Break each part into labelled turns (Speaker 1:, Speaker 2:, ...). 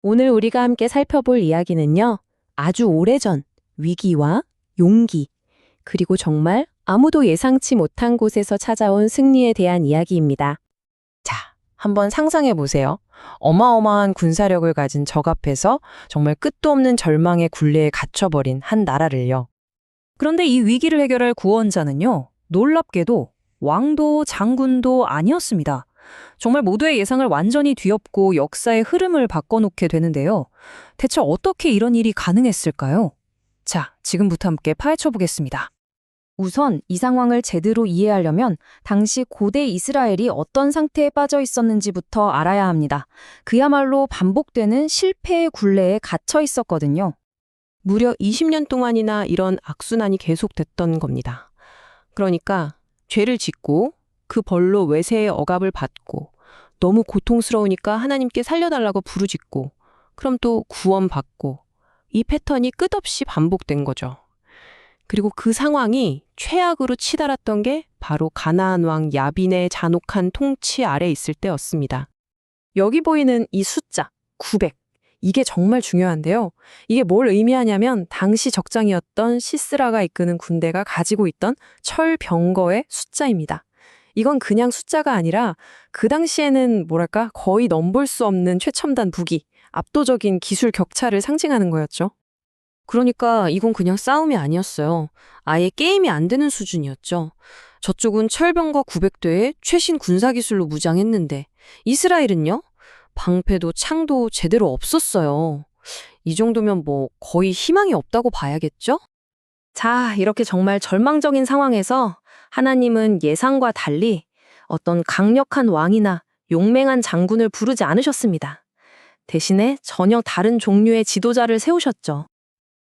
Speaker 1: 오늘 우리가 함께 살펴볼 이야기는요, 아주 오래전 위기와 용기, 그리고 정말 아무도 예상치 못한 곳에서 찾아온 승리에 대한 이야기입니다.
Speaker 2: 자, 한번 상상해 보세요. 어마어마한 군사력을 가진 적 앞에서 정말 끝도 없는 절망의 굴레에 갇혀버린 한 나라를요.
Speaker 3: 그런데 이 위기를 해결할 구원자는요, 놀랍게도 왕도 장군도 아니었습니다. 정말 모두의 예상을 완전히 뒤엎고 역사의 흐름을 바꿔놓게 되는데요. 대체 어떻게 이런 일이 가능했을까요? 자, 지금부터 함께 파헤쳐 보겠습니다. 우선 이 상황을 제대로 이해하려면 당시 고대 이스라엘이 어떤 상태에 빠져 있었는지부터 알아야 합니다. 그야말로 반복되는 실패의 굴레에 갇혀 있었거든요.
Speaker 1: 무려 20년 동안이나 이런 악순환이 계속됐던 겁니다. 그러니까 죄를 짓고 그 벌로 외세의 억압을 받고 너무 고통스러우니까 하나님께 살려달라고 부르짖고 그럼 또 구원받고 이 패턴이 끝없이 반복된 거죠. 그리고 그 상황이 최악으로 치달았던 게 바로 가나안 왕 야빈의 잔혹한 통치 아래 있을 때였습니다.
Speaker 2: 여기 보이는 이 숫자, 900. 이게 정말 중요한데요. 이게 뭘 의미하냐면 당시 적장이었던 시스라가 이끄는 군대가 가지고 있던 철병거의 숫자입니다. 이건 그냥 숫자가 아니라 그 당시에는 뭐랄까 거의 넘볼 수 없는 최첨단 무기, 압도적인 기술 격차를 상징하는 거였죠. 그러니까 이건 그냥 싸움이 아니었어요. 아예 게임이 안 되는 수준이었죠. 저쪽은 철병거 900대에 최신 군사기술로 무장했는데 이스라엘은요? 방패도 창도 제대로 없었어요. 이 정도면 뭐 거의 희망이 없다고 봐야겠죠? 자, 이렇게 정말 절망적인 상황에서 하나님은 예상과 달리 어떤 강력한 왕이나 용맹한 장군을 부르지 않으셨습니다. 대신에 전혀 다른 종류의 지도자를 세우셨죠.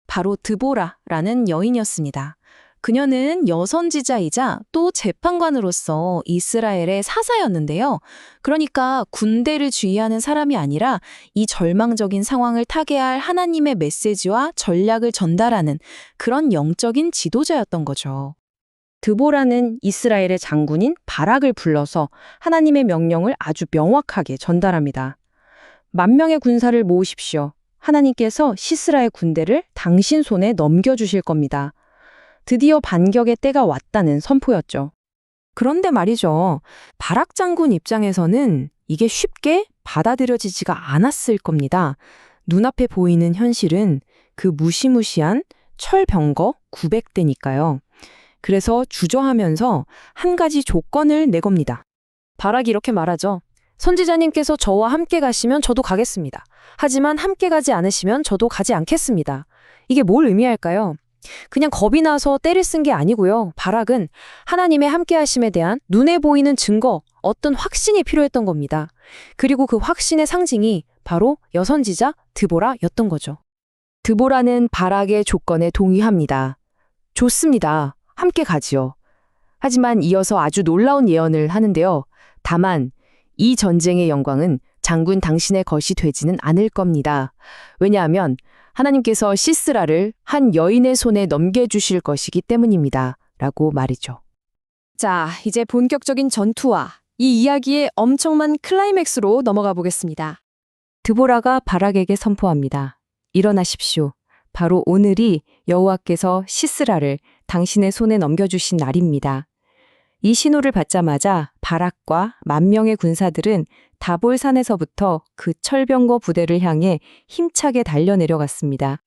Speaker 2: 바로 드보라라는 여인이었습니다. 그녀는 여선지자이자 또 재판관으로서 이스라엘의 사사였는데요. 그러니까 군대를 지휘하는 사람이 아니라 이 절망적인 상황을 타개할 하나님의 메시지와 전략을 전달하는 그런 영적인 지도자였던 거죠. 드보라는 이스라엘의 장군인 바락을 불러서 하나님의 명령을 아주 명확하게 전달합니다. 10,000명의 군사를 모으십시오. 하나님께서 시스라의 군대를 당신 손에 넘겨주실 겁니다. 드디어 반격의 때가 왔다는 선포였죠. 그런데 말이죠. 바락 장군 입장에서는 이게 쉽게 받아들여지지가 않았을 겁니다. 눈앞에 보이는 현실은 그 무시무시한 철병거 900대니까요. 그래서 주저하면서 한 가지 조건을 내겁니다. 바락이 이렇게 말하죠. 선지자님께서 저와 함께 가시면 저도 가겠습니다. 하지만 함께 가지 않으시면 저도 가지 않겠습니다. 이게 뭘 의미할까요? 그냥 겁이 나서 때를 쓴 게 아니고요. 바락은 하나님의 함께하심에 대한 눈에 보이는 증거, 어떤 확신이 필요했던 겁니다. 그리고 그 확신의 상징이 바로 여선지자 드보라였던 거죠. 드보라는 바락의 조건에 동의합니다. 좋습니다. 함께 가지요. 하지만 이어서 아주 놀라운 예언을 하는데요. 다만 이 전쟁의 영광은 장군 당신의 것이 되지는 않을 겁니다. 왜냐하면 하나님께서 시스라를 한 여인의 손에 넘겨주실 것이기 때문입니다. 라고 말이죠.
Speaker 4: 자, 이제 본격적인 전투와 이 이야기의 엄청난 클라이맥스로 넘어가 보겠습니다.
Speaker 1: 드보라가 바락에게 선포합니다. 일어나십시오. 바로 오늘이 여호와께서 시스라를 당신의 손에 넘겨주신 날입니다. 이 신호를 받자마자 바락과 10,000명의 군사들은 다볼산에서부터 그 철병거 부대를 향해 힘차게 달려내려갔습니다.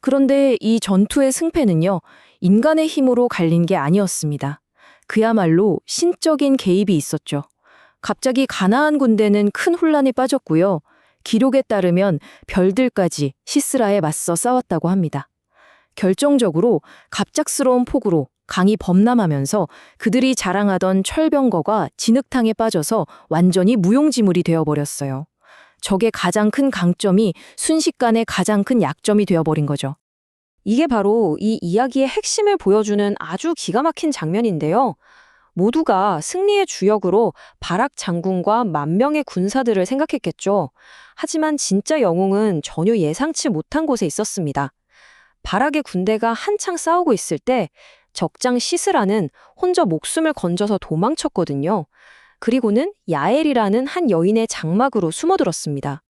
Speaker 2: 그런데 이 전투의 승패는요, 인간의 힘으로 갈린 게 아니었습니다. 그야말로 신적인 개입이 있었죠. 갑자기 가나안 군대는 큰 혼란에 빠졌고요. 기록에 따르면 별들까지 시스라에 맞서 싸웠다고 합니다. 결정적으로 갑작스러운 폭우로 강이 범람하면서 그들이 자랑하던 철병거가 진흙탕에 빠져서 완전히 무용지물이 되어버렸어요. 적의 가장 큰 강점이 순식간에 가장 큰 약점이 되어버린 거죠. 이게 바로 이 이야기의 핵심을 보여주는 아주 기가 막힌 장면인데요. 모두가 승리의 주역으로 바락 장군과 10,000명의 군사들을 생각했겠죠. 하지만 진짜 영웅은 전혀 예상치 못한 곳에 있었습니다. 바락의 군대가 한창 싸우고 있을 때 적장 시스라는 혼자 목숨을 건져서 도망쳤거든요. 그리고는 야엘이라는 한 여인의 장막으로 숨어들었습니다.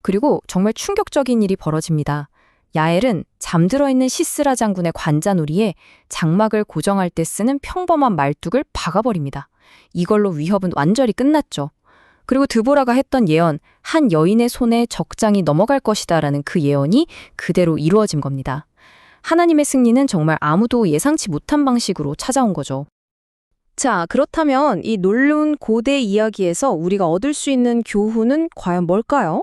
Speaker 5: 그리고 정말 충격적인 일이 벌어집니다. 야엘은 잠들어 있는 시스라 장군의 관자놀이에 장막을 고정할 때 쓰는 평범한 말뚝을 박아버립니다. 이걸로 위협은 완전히 끝났죠. 그리고 드보라가 했던 예언, 한 여인의 손에 적장이 넘어갈 것이다라는 그 예언이 그대로 이루어진 겁니다. 하나님의 승리는 정말 아무도 예상치 못한 방식으로 찾아온 거죠.
Speaker 2: 자, 그렇다면 이 놀라운 고대 이야기에서 우리가 얻을 수 있는 교훈은 과연 뭘까요?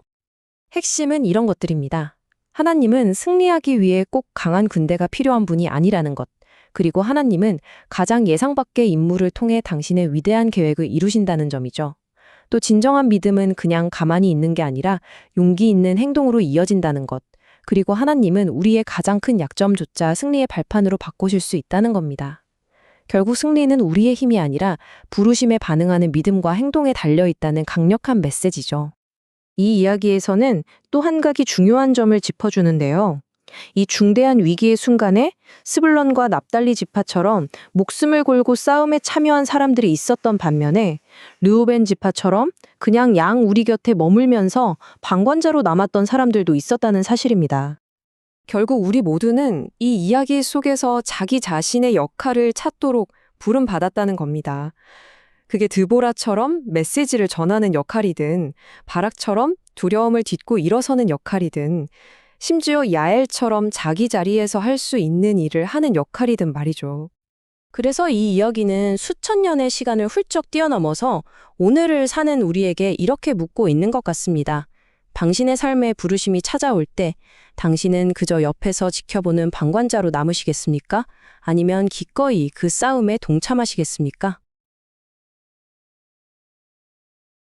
Speaker 2: 핵심은 이런 것들입니다. 하나님은 승리하기 위해 꼭 강한 군대가 필요한 분이 아니라는 것. 그리고 하나님은 가장 예상 밖의 인물을 통해 당신의 위대한 계획을 이루신다는 점이죠. 또 진정한 믿음은 그냥 가만히 있는 게 아니라 용기 있는 행동으로 이어진다는 것. 그리고 하나님은 우리의 가장 큰 약점조차 승리의 발판으로 바꾸실 수 있다는 겁니다. 결국 승리는 우리의 힘이 아니라 부르심에 반응하는 믿음과 행동에 달려있다는 강력한 메시지죠. 이 이야기에서는 또 한 가지 중요한 점을 짚어주는데요. 이 중대한 위기의 순간에 스불론과 납달리 지파처럼 목숨을 걸고 싸움에 참여한 사람들이 있었던 반면에 르우벤 지파처럼 그냥 양 우리 곁에 머물면서 방관자로 남았던 사람들도 있었다는 사실입니다. 결국 우리 모두는 이 이야기 속에서 자기 자신의 역할을 찾도록 부름받았다는 겁니다. 그게 드보라처럼 메시지를 전하는 역할이든 바락처럼 두려움을 딛고 일어서는 역할이든 심지어 야엘처럼 자기 자리에서 할 수 있는 일을 하는 역할이든 말이죠. 그래서 이 이야기는 수천 년의 시간을 훌쩍 뛰어넘어서 오늘을 사는 우리에게 이렇게 묻고 있는 것 같습니다. 당신의 삶에 부르심이 찾아올 때 당신은 그저 옆에서 지켜보는 방관자로 남으시겠습니까? 아니면 기꺼이 그 싸움에 동참하시겠습니까?